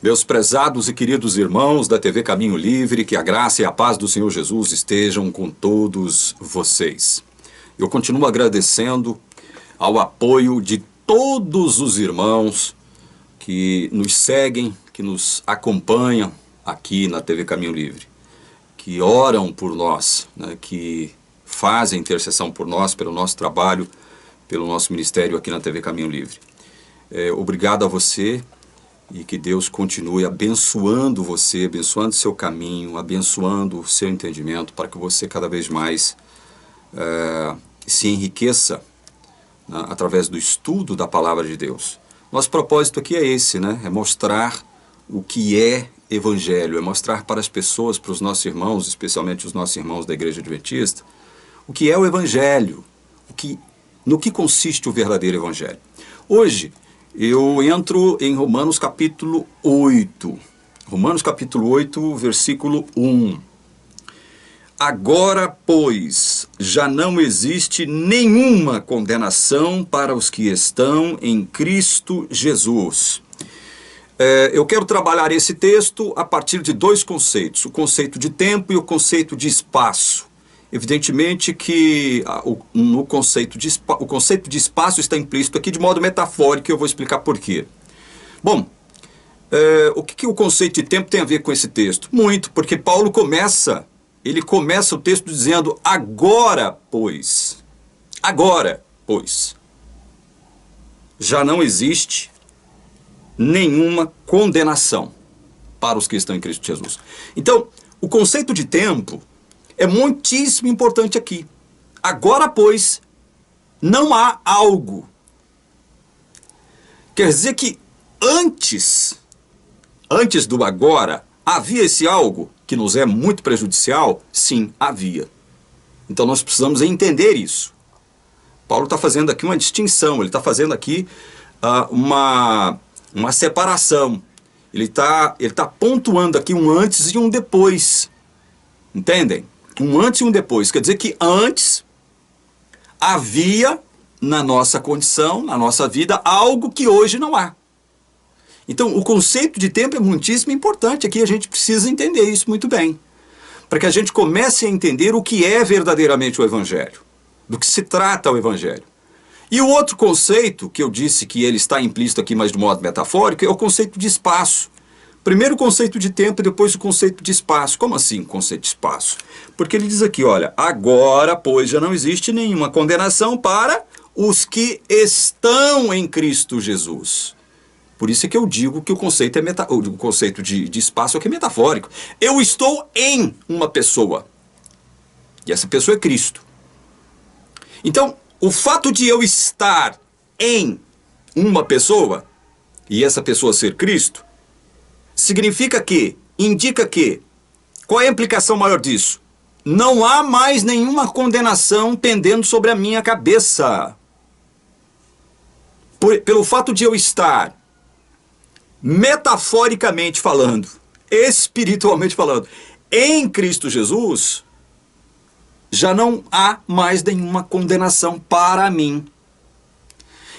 Meus prezados e queridos irmãos da TV Caminho Livre, que a graça e a paz do Senhor Jesus estejam com todos vocês. Eu continuo agradecendo ao apoio de todos os irmãos que nos seguem, que nos acompanham aqui na TV Caminho Livre, que oram por nós, né, que fazem intercessão por nós, pelo nosso trabalho, pelo nosso ministério aqui na TV Caminho Livre. Obrigado a você. E que Deus continue abençoando você, abençoando seu caminho, abençoando o seu entendimento, para que você cada vez mais se enriqueça, né, através do estudo da Palavra de Deus. Nosso propósito aqui é esse, né? É mostrar o que é Evangelho, é mostrar para as pessoas, para os nossos irmãos, especialmente os nossos irmãos da Igreja Adventista, o que é o Evangelho, no que consiste o verdadeiro Evangelho. Hoje, eu entro em Romanos capítulo 8. Romanos capítulo 8, versículo 1. Agora, pois, já não existe nenhuma condenação para os que estão em Cristo Jesus. Eu quero trabalhar esse texto a partir de dois conceitos, o conceito de tempo e o conceito de espaço. Evidentemente que o conceito de espaço está implícito aqui de modo metafórico, e eu vou explicar por quê. Bom, o que o conceito de tempo tem a ver com esse texto? Muito, porque Paulo começa o texto dizendo, agora, pois, já não existe nenhuma condenação para os que estão em Cristo Jesus. Então, o conceito de tempo é muitíssimo importante aqui. Agora, pois, não há algo. Quer dizer que antes do agora, havia esse algo que nos é muito prejudicial? Sim, havia. Então nós precisamos entender isso. Paulo está fazendo aqui uma distinção, ele está fazendo aqui uma separação. Ele tá pontuando aqui um antes e um depois. Entendem? Um antes e um depois. Quer dizer que antes havia na nossa condição, na nossa vida, algo que hoje não há. Então, o conceito de tempo é muitíssimo importante. Aqui a gente precisa entender isso muito bem. Para que a gente comece a entender o que é verdadeiramente o Evangelho. Do que se trata o Evangelho. E o outro conceito, que eu disse que ele está implícito aqui, mas de modo metafórico, é o conceito de espaço. Primeiro o conceito de tempo e depois o conceito de espaço. Como assim conceito de espaço? Porque ele diz aqui, olha, agora, pois, já não existe nenhuma condenação para os que estão em Cristo Jesus. Por isso é que eu digo que o conceito, o conceito de espaço aqui é metafórico. Eu estou em uma pessoa. E essa pessoa é Cristo. Então, o fato de eu estar em uma pessoa, e essa pessoa ser Cristo, indica que, qual é a implicação maior disso? Não há mais nenhuma condenação pendendo sobre a minha cabeça. Pelo fato de eu estar, metaforicamente falando, espiritualmente falando, em Cristo Jesus, já não há mais nenhuma condenação para mim.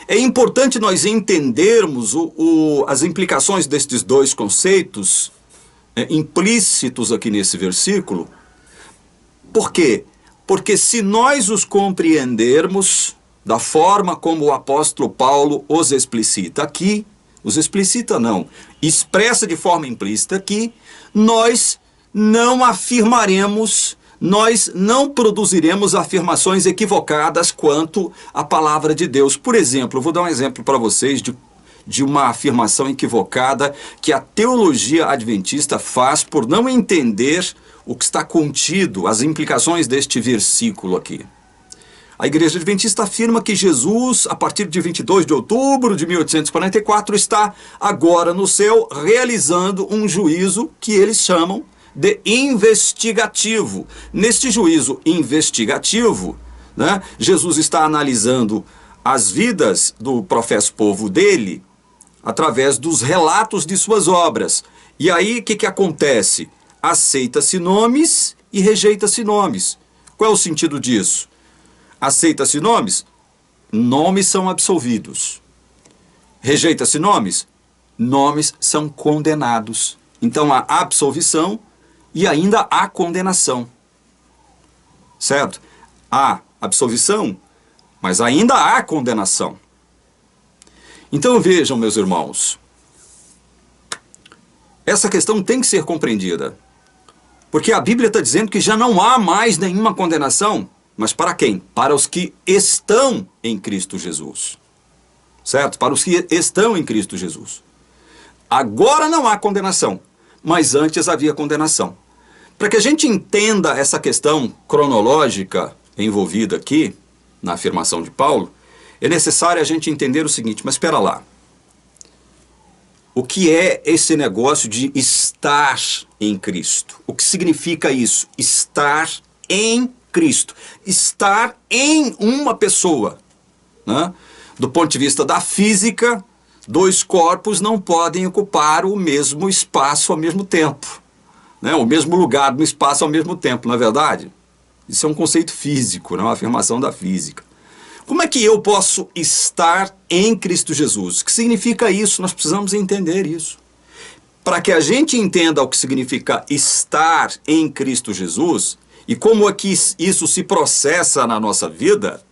É importante nós entendermos as implicações destes dois conceitos implícitos aqui nesse versículo. Por quê? Porque se nós os compreendermos da forma como o apóstolo Paulo os explicita aqui, expressa de forma implícita aqui, nós não afirmaremos, nós não produziremos afirmações equivocadas quanto à palavra de Deus. Por exemplo, eu vou dar um exemplo para vocês de uma afirmação equivocada que a teologia adventista faz por não entender o que está contido, as implicações deste versículo aqui. A Igreja Adventista afirma que Jesus, a partir de 22 de outubro de 1844, está agora no céu realizando um juízo que eles chamam de investigativo. Neste juízo investigativo, né, Jesus está analisando as vidas do professo povo dele através dos relatos de suas obras. E aí o que acontece? Aceita-se nomes e rejeita-se nomes. Qual é o sentido disso? Aceita-se nomes? Nomes são absolvidos. Rejeita-se nomes? nomes são condenados. Então há absolvição e ainda há condenação. Certo? Há absolvição, mas ainda há condenação. Então vejam, meus irmãos, essa questão tem que ser compreendida. Porque a Bíblia está dizendo que já não há mais nenhuma condenação. Mas para quem? Para os que estão em Cristo Jesus. Certo? Para os que estão em Cristo Jesus. Agora não há condenação, mas antes havia condenação. Para que a gente entenda essa questão cronológica envolvida aqui, na afirmação de Paulo, é necessário a gente entender o seguinte, mas espera lá. O que é esse negócio de estar em Cristo? O que significa isso? Estar em Cristo. Estar em uma pessoa. Né? Do ponto de vista da física, dois corpos não podem ocupar o mesmo espaço ao mesmo tempo. Né? O mesmo lugar no espaço ao mesmo tempo, não é verdade? Isso é um conceito físico, não é uma afirmação da física. Como é que eu posso estar em Cristo Jesus? O que significa isso? Nós precisamos entender isso. Para que a gente entenda o que significa estar em Cristo Jesus e como é que isso se processa na nossa vida,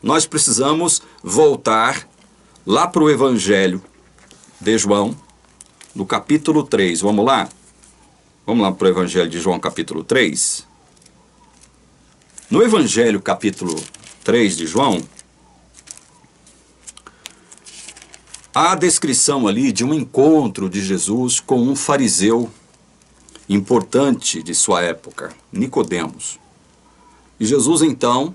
nós precisamos voltar lá para o Evangelho de João, no capítulo 3. Vamos lá? Vamos lá para o Evangelho de João, capítulo 3. No Evangelho, capítulo 3 de João, há a descrição ali de um encontro de Jesus com um fariseu importante de sua época, Nicodemos. E Jesus, então,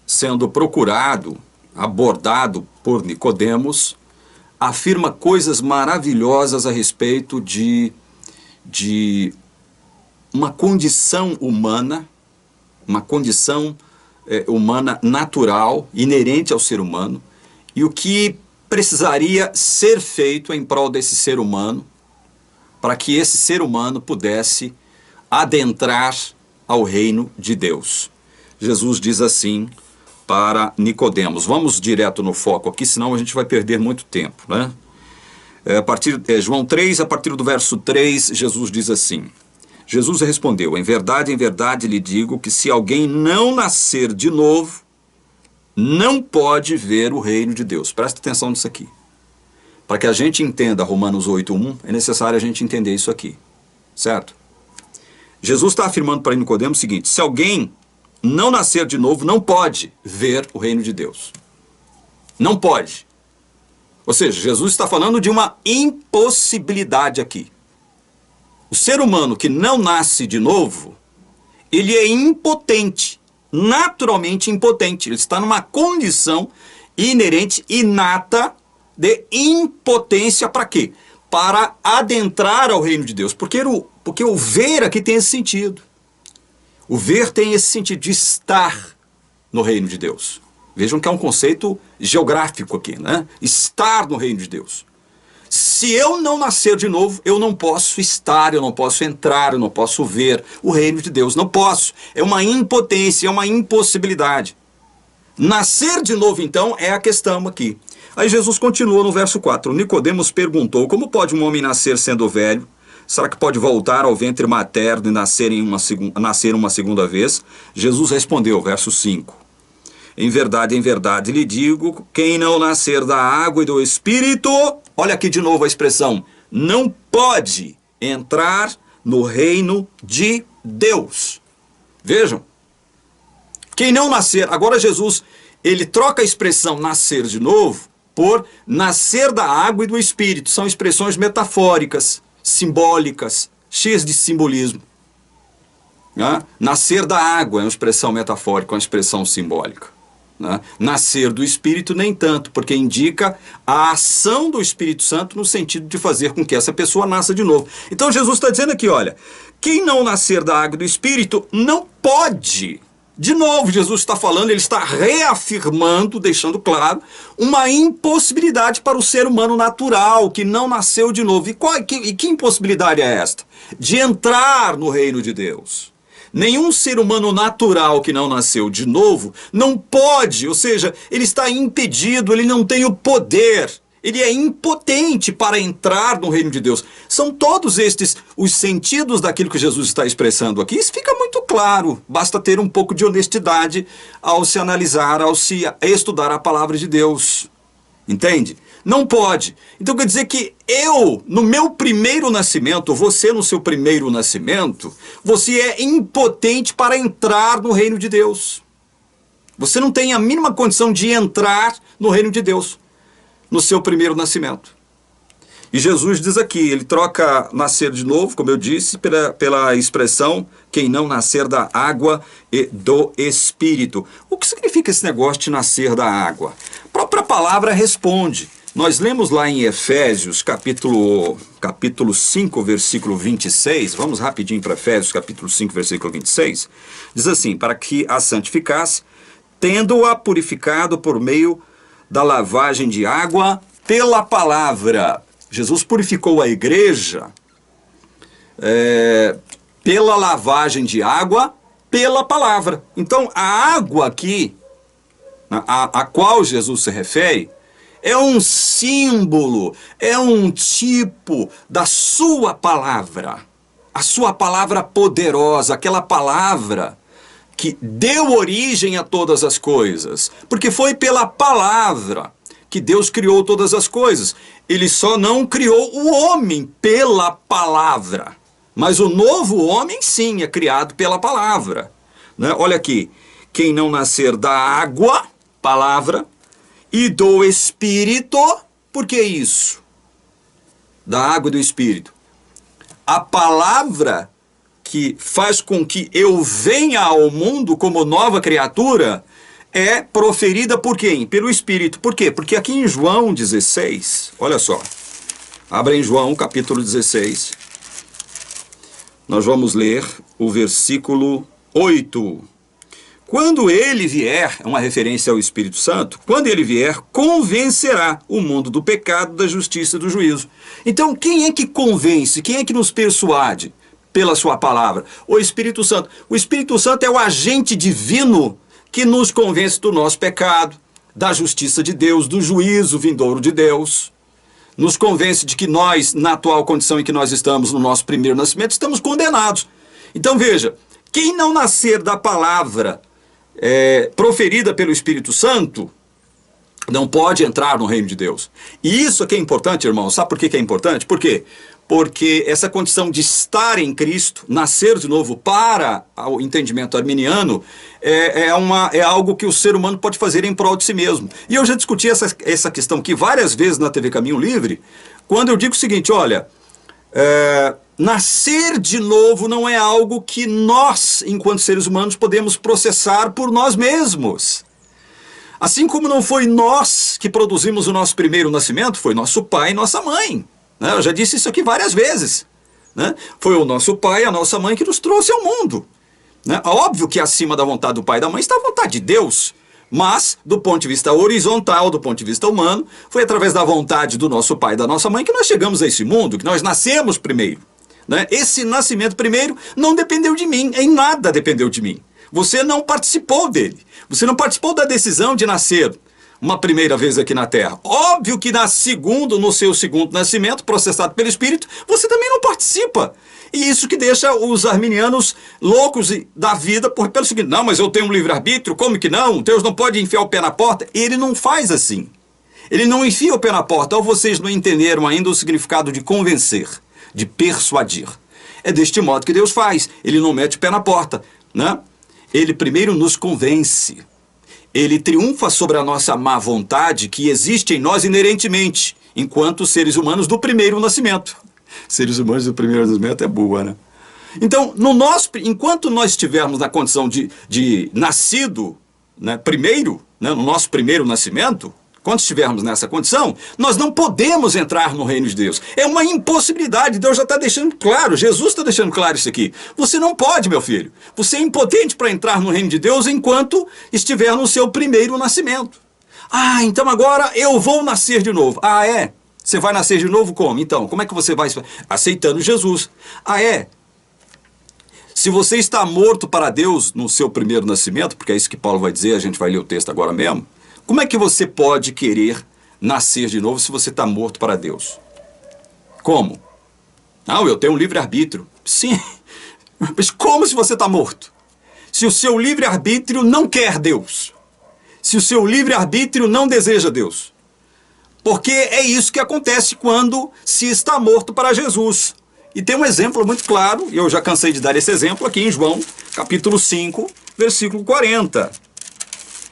sendo procurado, abordado por Nicodemos, afirma coisas maravilhosas a respeito de uma condição humana, humana natural, inerente ao ser humano, e o que precisaria ser feito em prol desse ser humano, para que esse ser humano pudesse adentrar ao reino de Deus. Jesus diz assim para Nicodemos. Vamos direto no foco aqui, senão a gente vai perder muito tempo, né? João 3, a partir do verso 3, Jesus diz assim: Jesus respondeu, em verdade lhe digo que se alguém não nascer de novo, não pode ver o reino de Deus. Presta atenção nisso aqui. Para que a gente entenda Romanos 8:1, é necessário a gente entender isso aqui. Certo? Jesus está afirmando para Nicodemos o seguinte: se alguém não nascer de novo, não pode ver o reino de Deus. Não pode. Ou seja, Jesus está falando de uma impossibilidade aqui. O ser humano que não nasce de novo, ele é impotente, naturalmente impotente. Ele está numa condição inerente, inata, de impotência para quê? Para adentrar ao reino de Deus. Porque o ver aqui tem esse sentido. O ver tem esse sentido de estar no reino de Deus. Vejam que é um conceito geográfico aqui, né? Estar no reino de Deus. Se eu não nascer de novo, eu não posso estar, eu não posso entrar, eu não posso ver o reino de Deus. Não posso. É uma impotência, é uma impossibilidade. Nascer de novo, então, é a questão aqui. Aí Jesus continua no verso 4. Nicodemos perguntou, como pode um homem nascer sendo velho? Será que pode voltar ao ventre materno e nascer uma segunda vez? Jesus respondeu, verso 5. Em verdade lhe digo, quem não nascer da água e do Espírito, olha aqui de novo a expressão, não pode entrar no reino de Deus. Vejam, quem não nascer, agora Jesus, ele troca a expressão nascer de novo por nascer da água e do Espírito. São expressões metafóricas, simbólicas, cheias de simbolismo. Nascer da água é uma expressão metafórica, uma expressão simbólica. Nascer do Espírito nem tanto, porque indica a ação do Espírito Santo no sentido de fazer com que essa pessoa nasça de novo. Então Jesus está dizendo aqui, olha, quem não nascer da água e do Espírito não pode. De novo, Jesus está falando, ele está reafirmando, deixando claro, uma impossibilidade para o ser humano natural, que não nasceu de novo. E que impossibilidade é esta? De entrar no reino de Deus. Nenhum ser humano natural que não nasceu de novo não pode, ou seja, ele está impedido, ele não tem o poder, Ele é impotente para entrar no reino de Deus. São todos estes os sentidos daquilo que Jesus está expressando aqui. Isso fica muito claro. Basta ter um pouco de honestidade ao se analisar, ao se estudar a palavra de Deus. Entende? Não pode. Então quer dizer que eu, no meu primeiro nascimento, você no seu primeiro nascimento, você é impotente para entrar no reino de Deus. Você não tem a mínima condição de entrar no reino de Deus no seu primeiro nascimento. E Jesus diz aqui, ele troca nascer de novo, como eu disse, pela expressão quem não nascer da água e do Espírito. O que significa esse negócio de nascer da água? A própria palavra responde. Nós lemos lá em Efésios, capítulo 5, versículo 26, vamos rapidinho para Efésios, capítulo 5, versículo 26, diz assim, para que a santificasse, tendo-a purificado por meio da lavagem de água pela palavra. Jesus purificou a igreja pela lavagem de água pela palavra. Então, a água aqui, a qual Jesus se refere, é um símbolo, é um tipo da sua palavra. A sua palavra poderosa, aquela palavra que deu origem a todas as coisas. Porque foi pela palavra que Deus criou todas as coisas. Ele só não criou o homem pela palavra. Mas o novo homem, sim, é criado pela palavra. Né? Olha aqui, quem não nascer da água, palavra, e do Espírito, por que isso? Da água e do Espírito. A palavra que faz com que eu venha ao mundo como nova criatura é proferida por quem? Pelo Espírito. Por quê? Porque aqui em João 16, olha só, abra em João capítulo 16, nós vamos ler o versículo 8. Quando ele vier, é uma referência ao Espírito Santo, quando ele vier, convencerá o mundo do pecado, da justiça e do juízo. Então, quem é que convence? Quem é que nos persuade pela sua palavra? O Espírito Santo. O Espírito Santo é o agente divino que nos convence do nosso pecado, da justiça de Deus, do juízo vindouro de Deus. Nos convence de que nós, na atual condição em que nós estamos, no nosso primeiro nascimento, estamos condenados. Então, veja, quem não nascer da palavra proferida pelo Espírito Santo, não pode entrar no reino de Deus. E isso aqui é importante, irmão. Sabe por que é importante? Por quê? Porque essa condição de estar em Cristo, nascer de novo para o entendimento arminiano, é algo que o ser humano pode fazer em prol de si mesmo. E eu já discuti essa questão aqui várias vezes na TV Caminho Livre, quando eu digo o seguinte, olha, nascer de novo não é algo que nós, enquanto seres humanos, podemos processar por nós mesmos. Assim como não foi nós que produzimos o nosso primeiro nascimento, foi nosso pai e nossa mãe. Né? Eu já disse isso aqui várias vezes. Né? Foi o nosso pai e a nossa mãe que nos trouxe ao mundo. Né? Óbvio que acima da vontade do pai e da mãe está a vontade de Deus. Mas, do ponto de vista horizontal, do ponto de vista humano, foi através da vontade do nosso pai e da nossa mãe que nós chegamos a esse mundo, que nós nascemos primeiro. Né? Esse nascimento primeiro não dependeu de mim, em nada dependeu de mim. Você não participou dele. Você não participou da decisão de nascer uma primeira vez aqui na Terra. Óbvio que no seu segundo nascimento, processado pelo Espírito, você também não participa. E isso que deixa os arminianos loucos da vida pelo seguinte, não, mas eu tenho um livre-arbítrio, como que não? Deus não pode enfiar o pé na porta. Ele não faz assim. Ele não enfia o pé na porta. Ou vocês não entenderam ainda o significado de convencer, de persuadir. É deste modo que Deus faz. Ele não mete o pé na porta, né? Ele primeiro nos convence. Ele triunfa sobre a nossa má vontade que existe em nós inerentemente, enquanto seres humanos do primeiro nascimento. Seres humanos do primeiro nascimento é boa, né? Então, enquanto nós estivermos na condição de nascido, né, primeiro, né, no nosso primeiro nascimento, quando estivermos nessa condição, nós não podemos entrar no reino de Deus. É uma impossibilidade. Deus já está deixando claro, Jesus está deixando claro isso aqui. Você não pode, meu filho. Você é impotente para entrar no reino de Deus enquanto estiver no seu primeiro nascimento. Ah, então agora eu vou nascer de novo. Ah, é? Você vai nascer de novo como? Então, como é que você vai? Aceitando Jesus. Ah, é? Se você está morto para Deus no seu primeiro nascimento, porque é isso que Paulo vai dizer, a gente vai ler o texto agora mesmo, como é que você pode querer nascer de novo se você está morto para Deus. Como? Não, eu tenho um livre-arbítrio. Sim, mas como se você está morto? Se o seu livre-arbítrio não quer Deus. Se o seu livre-arbítrio não deseja Deus. Porque é isso que acontece quando se está morto para Jesus. E tem um exemplo muito claro, e eu já cansei de dar esse exemplo aqui em João, capítulo 5, versículo 40.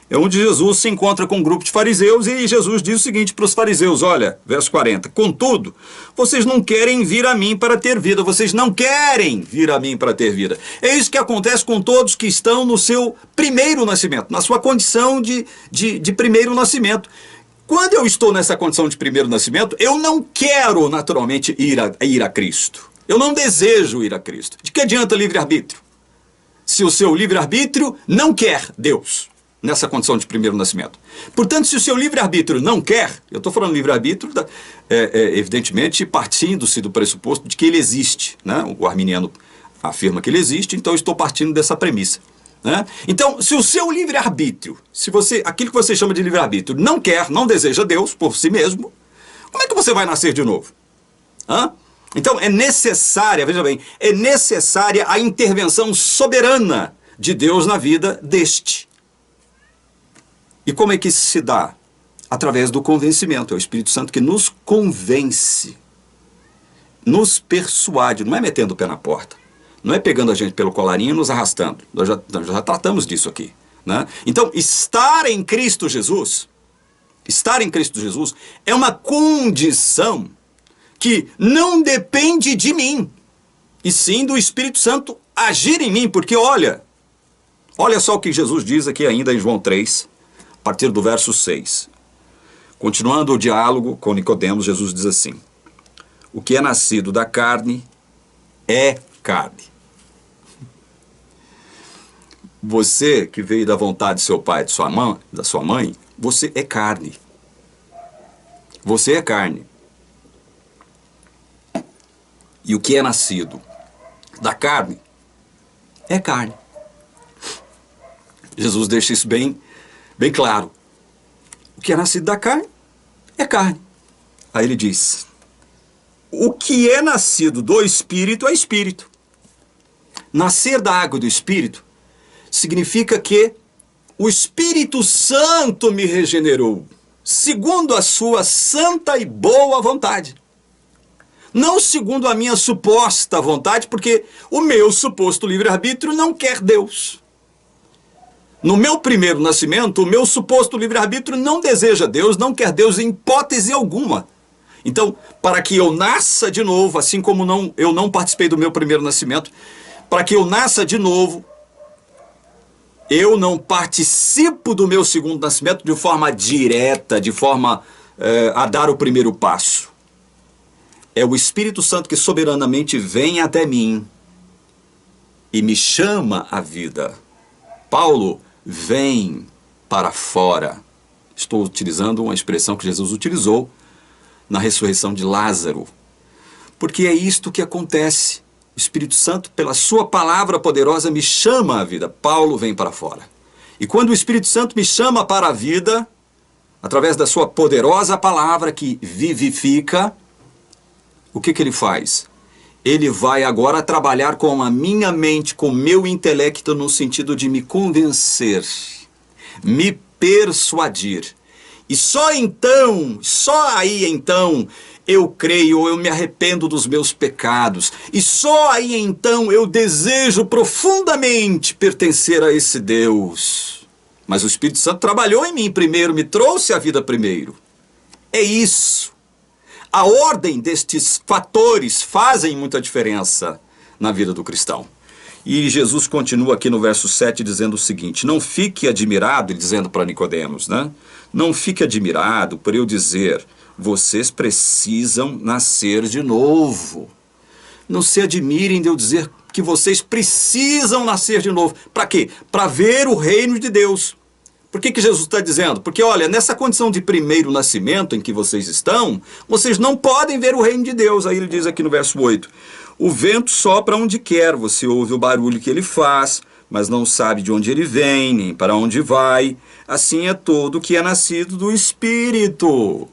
É onde Jesus se encontra com um grupo de fariseus e Jesus diz o seguinte para os fariseus, olha, verso 40. Contudo, vocês não querem vir a mim para ter vida, vocês não querem vir a mim para ter vida. É isso que acontece com todos que estão no seu primeiro nascimento, na sua condição de primeiro nascimento. Quando eu estou nessa condição de primeiro nascimento, eu não quero naturalmente ir a Cristo. Eu não desejo ir a Cristo. De que adianta livre-arbítrio? Se o seu livre-arbítrio não quer Deus, nessa condição de primeiro nascimento. Portanto, se o seu livre-arbítrio não quer, eu estou falando livre-arbítrio, evidentemente, partindo-se do pressuposto de que ele existe, né? O arminiano afirma que ele existe, então eu estou partindo dessa premissa. Né? Então, se o seu livre-arbítrio, aquilo que você chama de livre-arbítrio, não quer, não deseja Deus por si mesmo, como é que você vai nascer de novo? Hã? Então, é necessária, veja bem, é necessária a intervenção soberana de Deus na vida deste. E como é que isso se dá? Através do convencimento. É o Espírito Santo que nos convence, nos persuade, não é metendo o pé na porta. Não é pegando a gente pelo colarinho e nos arrastando. Nós já tratamos disso aqui. Né? Então, estar em Cristo Jesus é uma condição que não depende de mim, e sim do Espírito Santo agir em mim, porque olha só o que Jesus diz aqui ainda em João 3, a partir do verso 6. Continuando o diálogo com Nicodemos, Jesus diz assim, o que é nascido da carne é carne. Você que veio da vontade de seu pai e da sua mãe, você é carne. Você é carne. E o que é nascido da carne é carne. Jesus deixa isso bem claro. O que é nascido da carne é carne. Aí ele diz, o que é nascido do Espírito é Espírito. Nascer da água e do Espírito significa que o Espírito Santo me regenerou, segundo a sua santa e boa vontade. Não segundo a minha suposta vontade, porque o meu suposto livre-arbítrio não quer Deus. No meu primeiro nascimento, o meu suposto livre-arbítrio não deseja Deus, não quer Deus em hipótese alguma. Então, para que eu nasça de novo, assim como eu não participei do meu primeiro nascimento, para que eu nasça de novo, eu não participo do meu segundo nascimento de forma direta, de forma a dar o primeiro passo. É o Espírito Santo que soberanamente vem até mim e me chama à vida. Paulo, vem para fora. Estou utilizando uma expressão que Jesus utilizou na ressurreição de Lázaro. Porque é isto que acontece. O Espírito Santo, pela sua palavra poderosa, me chama à vida. Paulo vem para fora. E quando o Espírito Santo me chama para a vida, através da sua poderosa palavra que vivifica, o que ele faz? Ele vai agora trabalhar com a minha mente, com o meu intelecto, no sentido de me convencer, me persuadir. E só aí então, eu creio ou eu me arrependo dos meus pecados. E só aí então eu desejo profundamente pertencer a esse Deus. Mas o Espírito Santo trabalhou em mim primeiro, me trouxe a vida primeiro. É isso. A ordem destes fatores fazem muita diferença na vida do cristão. E Jesus continua aqui no verso 7 dizendo o seguinte, não fique admirado, dizendo para Nicodemos, né? Não fique admirado por eu dizer, vocês precisam nascer de novo. Não se admirem de eu dizer que vocês precisam nascer de novo. Para quê? Para ver o reino de Deus. Por que Jesus está dizendo? Porque, olha, nessa condição de primeiro nascimento em que vocês estão, vocês não podem ver o reino de Deus. Aí ele diz aqui no verso 8, o vento sopra onde quer, você ouve o barulho que ele faz, mas não sabe de onde ele vem, nem para onde vai. Assim é todo que é nascido do Espírito.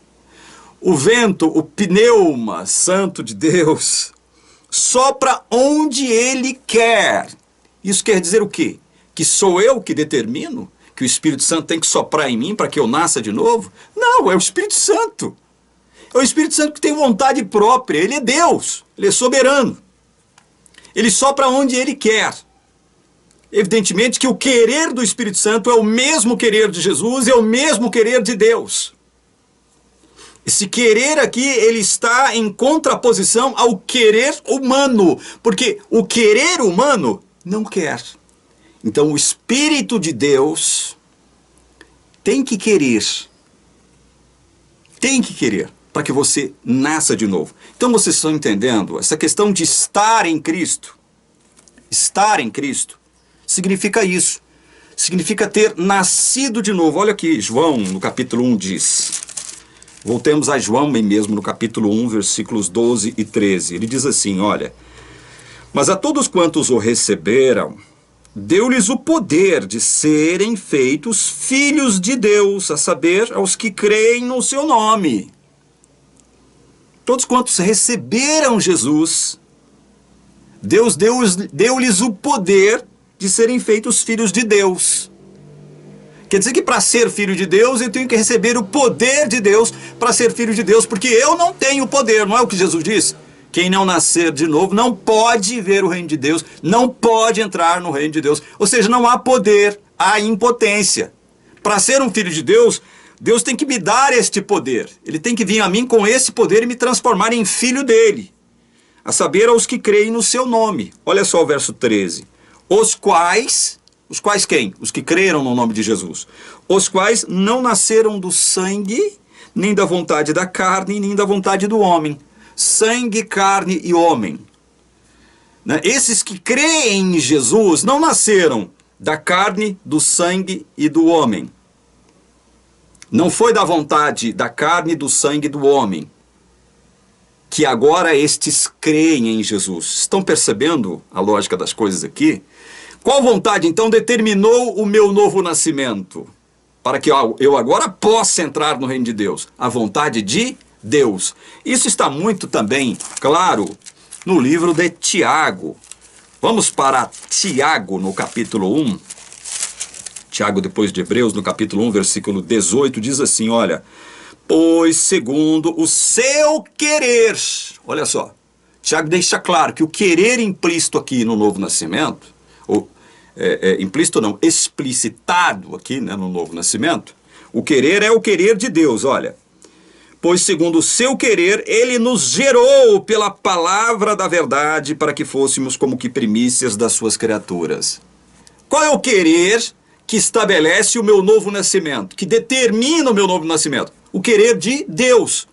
O vento, o pneuma santo de Deus, sopra onde Ele quer. Isso quer dizer o quê? Que sou eu que determino que o Espírito Santo tem que soprar em mim para que eu nasça de novo? Não, é o Espírito Santo. É o Espírito Santo que tem vontade própria. Ele é Deus, Ele é soberano. Ele sopra onde Ele quer. Evidentemente que o querer do Espírito Santo é o mesmo querer de Jesus, é o mesmo querer de Deus. Esse querer aqui, ele está em contraposição ao querer humano, porque o querer humano não quer. Então o Espírito de Deus tem que querer, para que você nasça de novo. Então vocês estão entendendo? Essa questão de estar em Cristo significa isso. Significa ter nascido de novo. Olha aqui, João, no capítulo 1 diz. Voltemos a João mesmo, no capítulo 1, versículos 12 e 13. Ele diz assim, olha: mas a todos quantos o receberam, deu-lhes o poder de serem feitos filhos de Deus, a saber, aos que creem no seu nome. Todos quantos receberam Jesus, Deus deu-lhes o poder de serem feitos filhos de Deus. Quer dizer que para ser filho de Deus, eu tenho que receber o poder de Deus para ser filho de Deus, porque eu não tenho poder, não é o que Jesus diz? Quem não nascer de novo não pode ver o reino de Deus, não pode entrar no reino de Deus. Ou seja, não há poder, há impotência. Para ser um filho de Deus, Deus tem que me dar este poder. Ele tem que vir a mim com esse poder e me transformar em filho dele. A saber, aos que creem no seu nome. Olha só o verso 13. Os quais quem? Os que creram no nome de Jesus. Os quais não nasceram do sangue, nem da vontade da carne, nem da vontade do homem. Sangue, carne e homem. Né? Esses que creem em Jesus não nasceram da carne, do sangue e do homem. Não foi da vontade da carne, do sangue e do homem que agora estes creem em Jesus. Estão percebendo a lógica das coisas aqui? Qual vontade, então, determinou o meu novo nascimento? Para que eu agora possa entrar no reino de Deus. A vontade de Deus. Isso está muito também claro no livro de Tiago. Vamos para Tiago, no capítulo 1. Tiago, depois de Hebreus, no capítulo 1, versículo 18, diz assim, olha: pois segundo o seu querer. Olha só, Tiago deixa claro que o querer implícito aqui no novo nascimento, ou implícito não, explicitado aqui, né, no novo nascimento, o querer é o querer de Deus, olha. Pois segundo o seu querer, ele nos gerou pela palavra da verdade para que fôssemos como que primícias das suas criaturas. Qual é o querer que estabelece o meu novo nascimento, que determina o meu novo nascimento? O querer de Deus,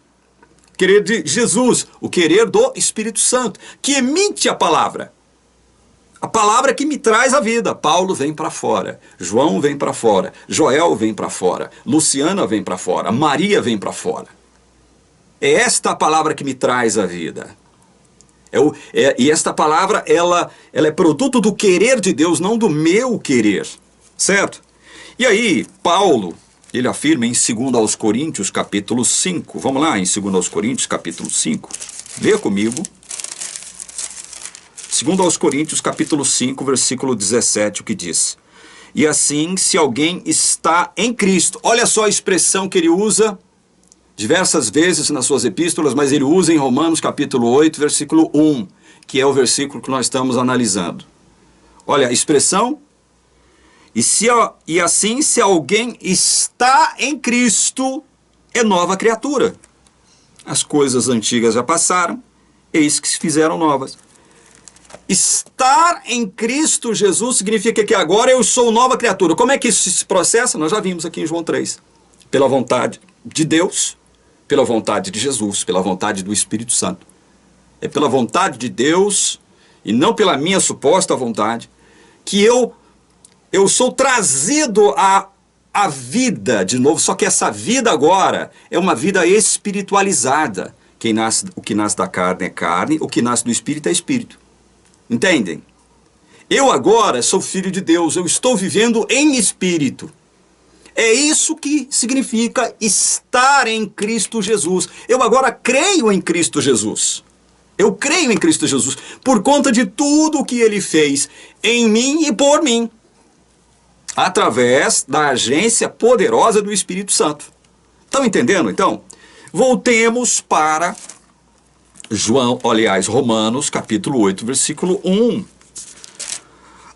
o querer de Jesus, o querer do Espírito Santo, que emite a palavra que me traz a vida. Paulo vem para fora, João vem para fora, Joel vem para fora, Luciana vem para fora, Maria vem para fora. É esta a palavra que me traz a vida. E esta palavra, ela é produto do querer de Deus, não do meu querer, certo? E aí, Paulo, ele afirma em 2 aos Coríntios, capítulo 5. Vamos lá, em 2 aos Coríntios, capítulo 5. Leia comigo. 2 aos Coríntios, capítulo 5, versículo 17, o que diz: e assim, se alguém está em Cristo. Olha só a expressão que ele usa diversas vezes nas suas epístolas, mas ele usa em Romanos, capítulo 8, versículo 1, que é o versículo que nós estamos analisando. Olha a expressão. E assim, se alguém está em Cristo, é nova criatura. As coisas antigas já passaram, eis que se fizeram novas. Estar em Cristo Jesus significa que agora eu sou nova criatura. Como é que isso se processa? Nós já vimos aqui em João 3. Pela vontade de Deus, pela vontade de Jesus, pela vontade do Espírito Santo. É pela vontade de Deus, e não pela minha suposta vontade, que eu sou trazido à vida de novo. Só que essa vida agora é uma vida espiritualizada. O que nasce da carne é carne, o que nasce do Espírito é Espírito. Entendem? Eu agora sou filho de Deus, eu estou vivendo em Espírito. É isso que significa estar em Cristo Jesus. Eu agora creio em Cristo Jesus. Eu creio em Cristo Jesus por conta de tudo o que Ele fez em mim e por mim, através da agência poderosa do Espírito Santo. Estão entendendo, então? Voltemos para Romanos, capítulo 8, versículo 1.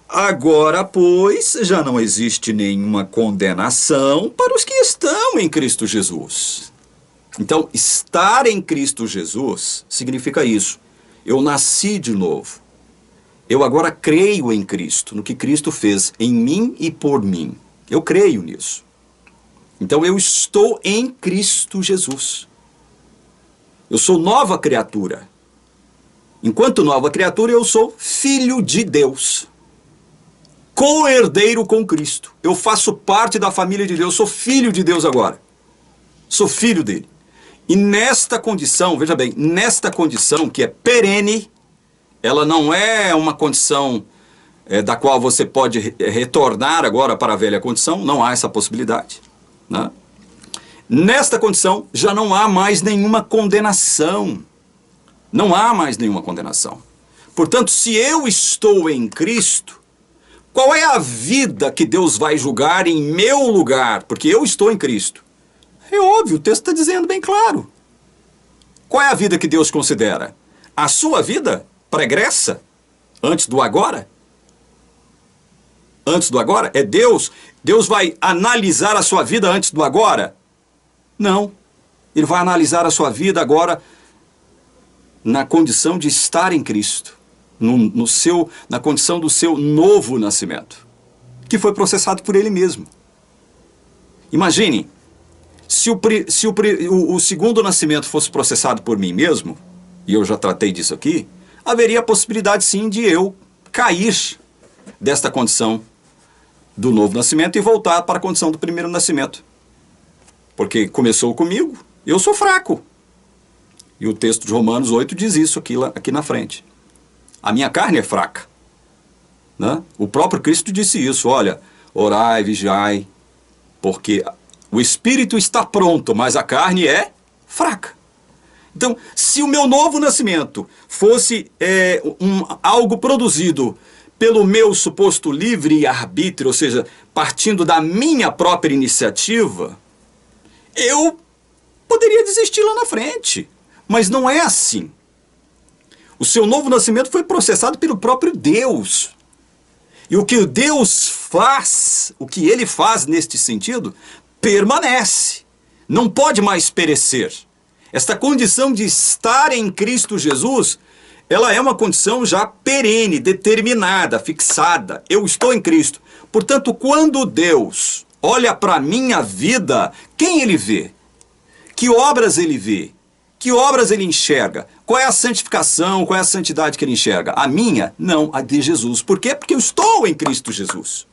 Agora, pois, já não existe nenhuma condenação para os que estão em Cristo Jesus. Então, estar em Cristo Jesus significa isso. Eu nasci de novo. Eu agora creio em Cristo, no que Cristo fez em mim e por mim. Eu creio nisso. Então, eu estou em Cristo Jesus. Eu sou nova criatura. Enquanto nova criatura, eu sou filho de Deus. Co-herdeiro com Cristo. Eu faço parte da família de Deus, sou filho de Deus agora. Sou filho dele. E nesta condição, veja bem, nesta condição que é perene, ela não é uma condição da qual você pode retornar agora para a velha condição, não há essa possibilidade, né? Nesta condição já não há mais nenhuma condenação. Não há mais nenhuma condenação. Portanto, se eu estou em Cristo, qual é a vida que Deus vai julgar em meu lugar? Porque eu estou em Cristo. É óbvio, o texto está dizendo bem claro. Qual é a vida que Deus considera? A sua vida pregressa? Antes do agora? Antes do agora? É Deus? Deus vai analisar a sua vida antes do agora? Não. Ele vai analisar a sua vida agora na condição de estar em Cristo. Na condição do seu novo nascimento, que foi processado por Ele mesmo. Imagine, se o segundo nascimento fosse processado por mim mesmo, e eu já tratei disso aqui, haveria a possibilidade sim de eu cair desta condição do novo nascimento e voltar para a condição do primeiro nascimento. Porque começou comigo, eu sou fraco. E o texto de Romanos 8 diz isso aqui na frente. A minha carne é fraca, né? O próprio Cristo disse isso, olha, orai, vigiai, porque o espírito está pronto, mas a carne é fraca. Então, se o meu novo nascimento fosse algo produzido pelo meu suposto livre arbítrio, ou seja, partindo da minha própria iniciativa, eu poderia desistir lá na frente, mas não é assim. O seu novo nascimento foi processado pelo próprio Deus. E o que Deus faz, o que Ele faz neste sentido, permanece. Não pode mais perecer. Esta condição de estar em Cristo Jesus, ela é uma condição já perene, determinada, fixada. Eu estou em Cristo. Portanto, quando Deus olha para a minha vida, quem Ele vê? Que obras Ele vê? Que obras Ele enxerga? Qual é a santificação, qual é a santidade que Ele enxerga? A minha? Não, a de Jesus. Por quê? Porque eu estou em Cristo Jesus.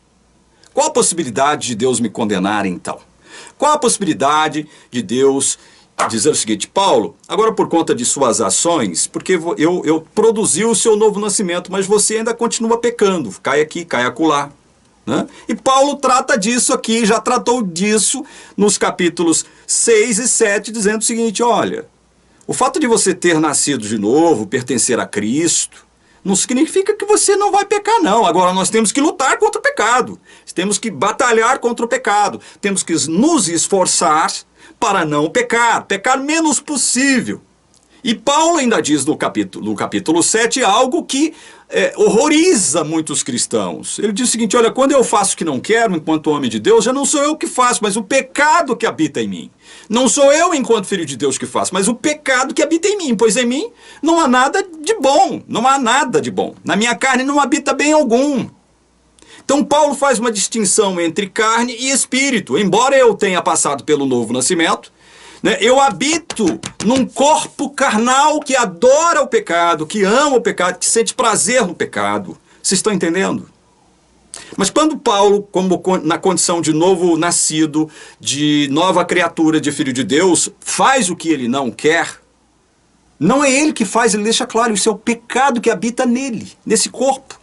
Qual a possibilidade de Deus me condenar, então? Qual a possibilidade de Deus dizer o seguinte, Paulo, agora por conta de suas ações, porque eu produzi o seu novo nascimento, mas você ainda continua pecando, cai aqui, cai acolá. Né? E Paulo trata disso aqui, já tratou disso nos capítulos 6 e 7, dizendo o seguinte, olha, o fato de você ter nascido de novo, pertencer a Cristo, não significa que você não vai pecar, não. Agora, nós temos que lutar contra o pecado. Temos que batalhar contra o pecado. Temos que nos esforçar para não pecar. Pecar menos possível. E Paulo ainda diz no capítulo 7 algo que horroriza muitos cristãos. Ele diz o seguinte, olha, quando eu faço o que não quero enquanto homem de Deus, já não sou eu que faço, mas o pecado que habita em mim. Não sou eu enquanto filho de Deus que faço, mas o pecado que habita em mim, pois em mim não há nada de bom, não há nada de bom. Na minha carne não habita bem algum. Então Paulo faz uma distinção entre carne e espírito. Embora eu tenha passado pelo novo nascimento, né, eu habito num corpo carnal que adora o pecado, que ama o pecado, que sente prazer no pecado. Vocês estão entendendo? Mas quando Paulo, como na condição de novo nascido, de nova criatura, de filho de Deus, faz o que ele não quer, não é ele que faz, ele deixa claro, isso é o pecado que habita nele, nesse corpo.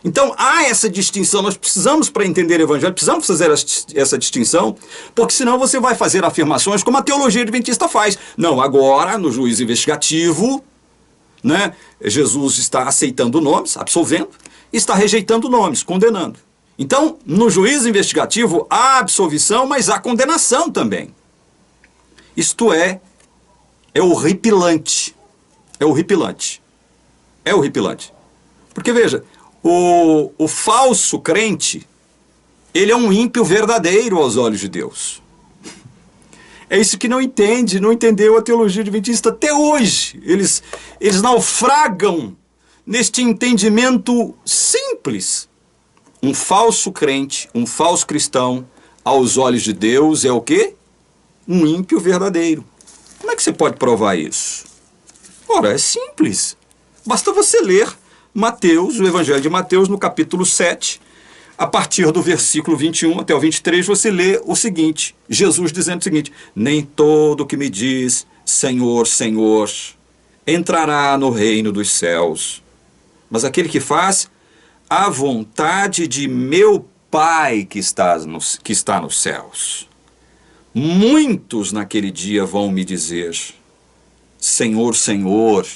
Então há essa distinção, nós precisamos, para entender o Evangelho, precisamos fazer essa distinção, porque senão você vai fazer afirmações como a teologia adventista faz. Não, agora, no juízo investigativo, né, Jesus está aceitando nomes, absolvendo, está rejeitando nomes, condenando. Então, no juízo investigativo, há absolvição, mas há condenação também. Isto é horripilante. É horripilante. É horripilante. Porque, veja, o falso crente, ele é um ímpio verdadeiro aos olhos de Deus. É isso que não entendeu a teologia adventista até hoje. Eles naufragam neste entendimento simples. Um falso crente, um falso cristão, aos olhos de Deus, é o quê? Um ímpio verdadeiro. Como é que você pode provar isso? Ora, é simples. Basta você ler Mateus, o Evangelho de Mateus, no capítulo 7, a partir do versículo 21 até o 23, você lê o seguinte, Jesus dizendo o seguinte: nem todo que me diz, Senhor, Senhor, entrará no reino dos céus, mas aquele que faz a vontade de meu Pai que está nos céus. Muitos naquele dia vão me dizer, Senhor, Senhor,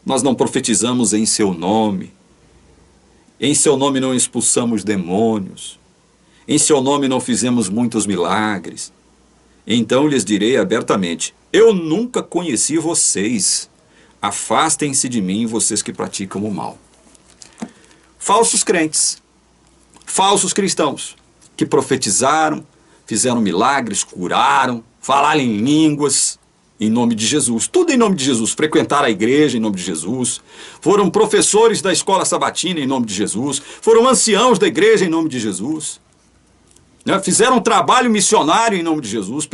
nós não profetizamos em seu nome, em seu nome não expulsamos demônios, em seu nome não fizemos muitos milagres. Então lhes direi abertamente, eu nunca conheci vocês, afastem-se de mim, vocês que praticam o mal. Falsos crentes, falsos cristãos, que profetizaram, fizeram milagres, curaram, falaram em línguas, em nome de Jesus, tudo em nome de Jesus, frequentaram a igreja em nome de Jesus, foram professores da escola sabatina em nome de Jesus, foram anciãos da igreja em nome de Jesus, né? Fizeram um trabalho missionário em nome de Jesus,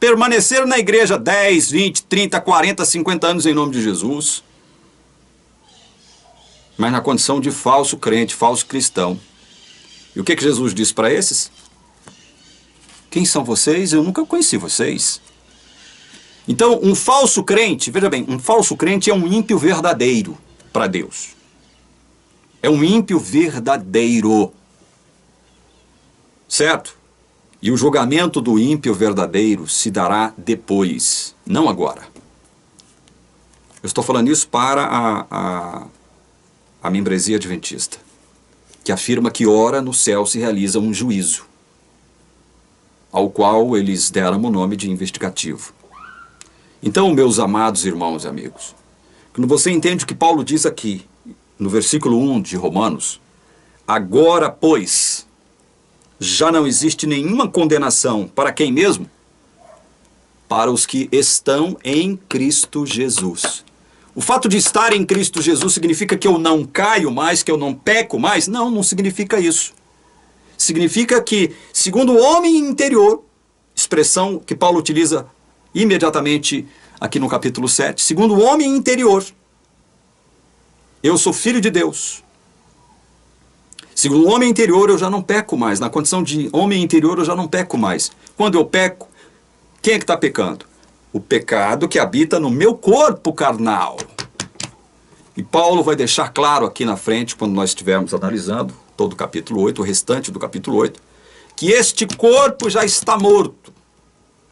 permaneceram na igreja 10, 20, 30, 40, 50 anos em nome de Jesus, mas na condição de falso crente, falso cristão. E o que Jesus disse para esses? Quem são vocês? Eu nunca conheci vocês. Então, um falso crente, veja bem, um falso crente é um ímpio verdadeiro para Deus. É um ímpio verdadeiro. Certo? E o julgamento do ímpio verdadeiro se dará depois, não agora. Eu estou falando isso para a membresia adventista, que afirma que ora no céu se realiza um juízo, ao qual eles deram o nome de investigativo. Então, meus amados irmãos e amigos, quando você entende o que Paulo diz aqui, no versículo 1 de Romanos, agora, pois, já não existe nenhuma condenação para quem mesmo? Para os que estão em Cristo Jesus. O fato de estar em Cristo Jesus significa que eu não caio mais, que eu não peco mais? Não, não significa isso. Significa que, segundo o homem interior, expressão que Paulo utiliza imediatamente aqui no capítulo 7, segundo o homem interior, eu sou filho de Deus. Segundo o homem interior, eu já não peco mais. Na condição de homem interior, eu já não peco mais. Quando eu peco, quem é que está pecando? O pecado que habita no meu corpo carnal. E Paulo vai deixar claro aqui na frente, quando nós estivermos analisando todo o capítulo 8, o restante do capítulo 8, que este corpo já está morto.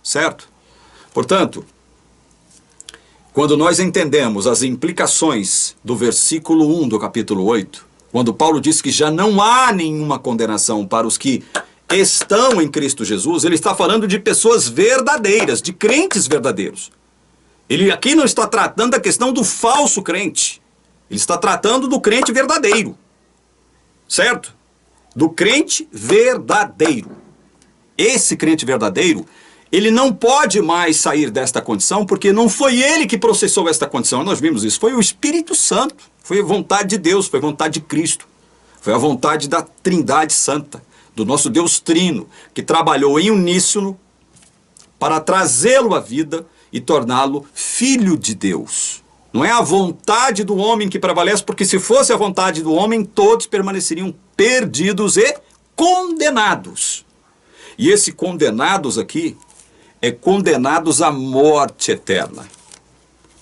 Certo? Portanto, quando nós entendemos as implicações do versículo 1 do capítulo 8, quando Paulo diz que já não há nenhuma condenação para os que estão em Cristo Jesus, ele está falando de pessoas verdadeiras, de crentes verdadeiros. Ele aqui não está tratando da questão do falso crente. Ele está tratando do crente verdadeiro. Certo? Do crente verdadeiro. Esse crente verdadeiro, ele não pode mais sair desta condição, porque não foi ele que processou esta condição. Nós vimos isso. Foi o Espírito Santo. Foi a vontade de Deus, foi a vontade de Cristo. Foi a vontade da Trindade Santa, do nosso Deus Trino, que trabalhou em uníssono para trazê-lo à vida e torná-lo filho de Deus. Não é a vontade do homem que prevalece, porque se fosse a vontade do homem, todos permaneceriam perdidos e condenados. E esse condenados aqui é condenados à morte eterna.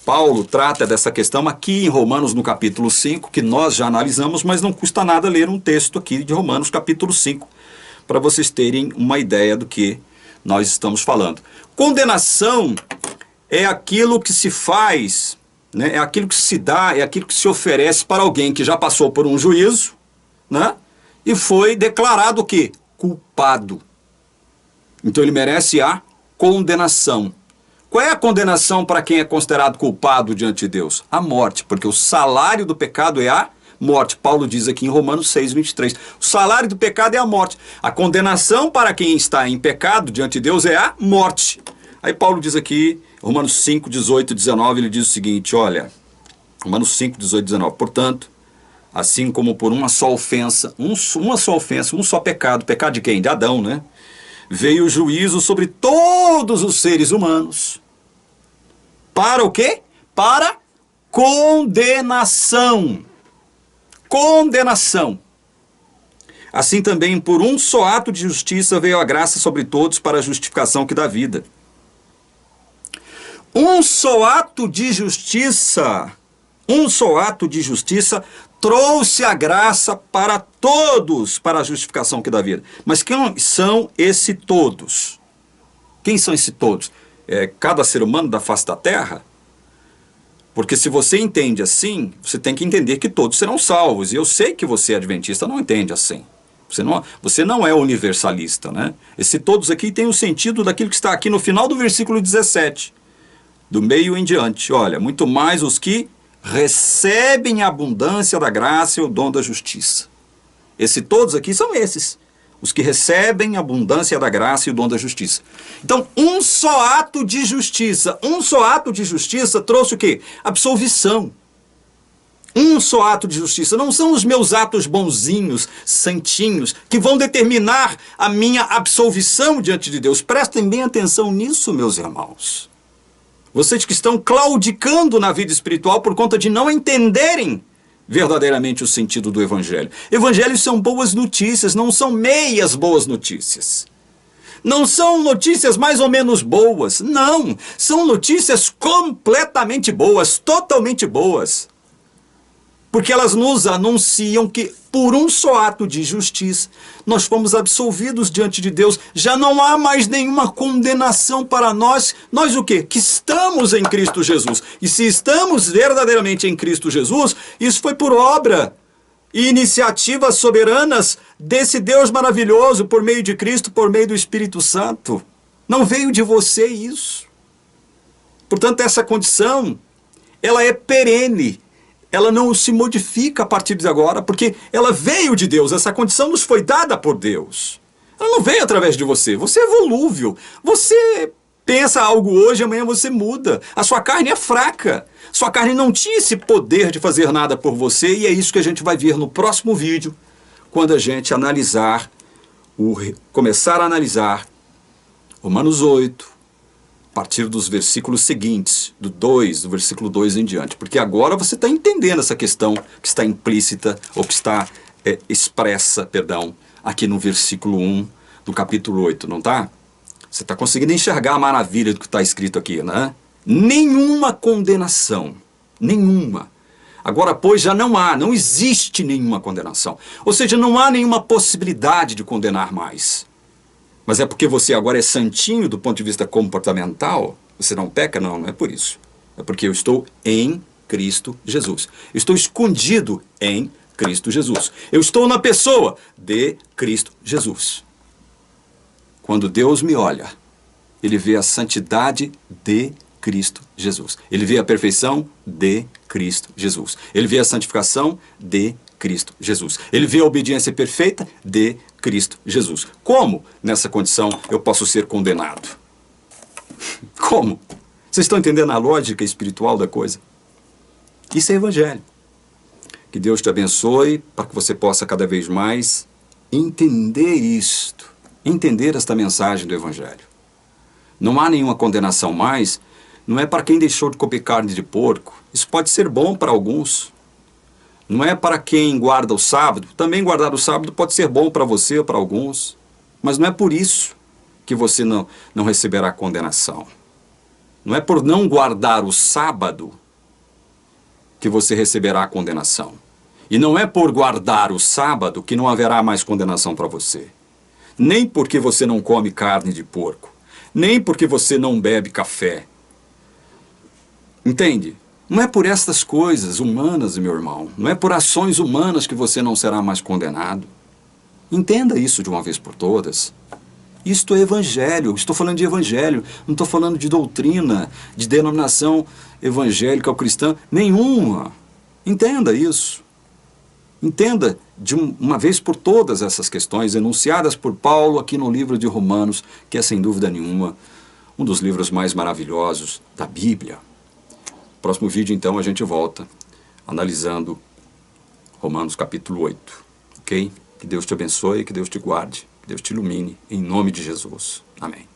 Paulo trata dessa questão aqui em Romanos no capítulo 5, que nós já analisamos, mas não custa nada ler um texto aqui de Romanos capítulo 5, para vocês terem uma ideia do que nós estamos falando. Condenação é aquilo que se faz, né? É aquilo que se dá, é aquilo que se oferece para alguém que já passou por um juízo, né? E foi declarado o quê? Culpado. Então ele merece a condenação. Qual é a condenação para quem é considerado culpado diante de Deus? A morte, porque o salário do pecado é a morte. Paulo diz aqui em Romanos 6, 23. O salário do pecado é a morte. A condenação para quem está em pecado diante de Deus é a morte. Aí Paulo diz aqui, Romanos 5, 18, 19, ele diz o seguinte, olha, Romanos 5, 18, 19, portanto, assim como por uma só ofensa, um só pecado, pecado de quem? De Adão, né? Veio o juízo sobre todos os seres humanos. Para o quê? Para condenação. Condenação. Assim também, por um só ato de justiça, veio a graça sobre todos para a justificação que dá vida. Um só ato de justiça trouxe a graça para todos, para a justificação que dá vida. Mas quem são esses todos? Quem são esses todos? É cada ser humano da face da terra? Porque se você entende assim, você tem que entender que todos serão salvos. E eu sei que você, adventista, não entende assim. Você não é universalista, né? Esse todos aqui tem o sentido daquilo que está aqui no final do versículo 17. Do meio em diante. Olha, muito mais os que recebem a abundância da graça e o dom da justiça. Esse todos aqui são esses. Os que recebem a abundância da graça e o dom da justiça. Então, um só ato de justiça trouxe o quê? Absolvição. Um só ato de justiça. Não são os meus atos bonzinhos, santinhos, que vão determinar a minha absolvição diante de Deus. Prestem bem atenção nisso, meus irmãos. Vocês que estão claudicando na vida espiritual por conta de não entenderem verdadeiramente o sentido do Evangelho. Evangelhos são boas notícias, não são meias boas notícias. Não são notícias mais ou menos boas, não. São notícias completamente boas, totalmente boas. Porque elas nos anunciam que, por um só ato de justiça, nós fomos absolvidos diante de Deus. Já não há mais nenhuma condenação para nós. Nós o quê? Que estamos em Cristo Jesus. E se estamos verdadeiramente em Cristo Jesus, isso foi por obra e iniciativas soberanas desse Deus maravilhoso, por meio de Cristo, por meio do Espírito Santo. Não veio de você isso. Portanto, essa condição, ela é perene. Ela não se modifica a partir de agora, porque ela veio de Deus. Essa condição nos foi dada por Deus. Ela não veio através de você. Você é volúvel. Você pensa algo hoje, amanhã você muda. A sua carne é fraca. Sua carne não tinha esse poder de fazer nada por você, e é isso que a gente vai ver no próximo vídeo, quando a gente começar a analisar Romanos 8, a partir dos versículos seguintes, do versículo 2 em diante. Porque agora você está entendendo essa questão que está implícita, ou que está expressa, aqui no versículo 1 do capítulo 8, não está? Você está conseguindo enxergar a maravilha do que está escrito aqui, né? Nenhuma condenação, nenhuma. Agora, pois, já não existe nenhuma condenação. Ou seja, não há nenhuma possibilidade de condenar mais. Mas é porque você agora é santinho do ponto de vista comportamental? Você não peca? Não, não é por isso. É porque eu estou em Cristo Jesus. Eu estou escondido em Cristo Jesus. Eu estou na pessoa de Cristo Jesus. Quando Deus me olha, Ele vê a santidade de Cristo Jesus. Ele vê a perfeição de Cristo Jesus. Ele vê a santificação de Cristo Jesus. Ele vê a obediência perfeita de Cristo Jesus. Como, nessa condição, eu posso ser condenado? Como? Vocês estão entendendo a lógica espiritual da coisa? Isso é Evangelho. Que Deus te abençoe para que você possa cada vez mais entender isto, entender esta mensagem do Evangelho. Não há nenhuma condenação mais, não é para quem deixou de comer carne de porco. Isso pode ser bom para alguns. Não é para quem guarda o sábado. Também guardar o sábado pode ser bom para você ou para alguns. Mas não é por isso que você não receberá condenação. Não é por não guardar o sábado que você receberá a condenação. E não é por guardar o sábado que não haverá mais condenação para você. Nem porque você não come carne de porco. Nem porque você não bebe café. Entende? Não é por estas coisas humanas, meu irmão. Não é por ações humanas que você não será mais condenado. Entenda isso de uma vez por todas. Isto é evangelho. Estou falando de evangelho. Não estou falando de doutrina, de denominação evangélica ou cristã. Nenhuma. Entenda isso. Entenda de uma vez por todas essas questões enunciadas por Paulo aqui no livro de Romanos, que é sem dúvida nenhuma um dos livros mais maravilhosos da Bíblia. No próximo vídeo, então, a gente volta analisando Romanos capítulo 8. Ok? Que Deus te abençoe, que Deus te guarde, que Deus te ilumine, em nome de Jesus. Amém.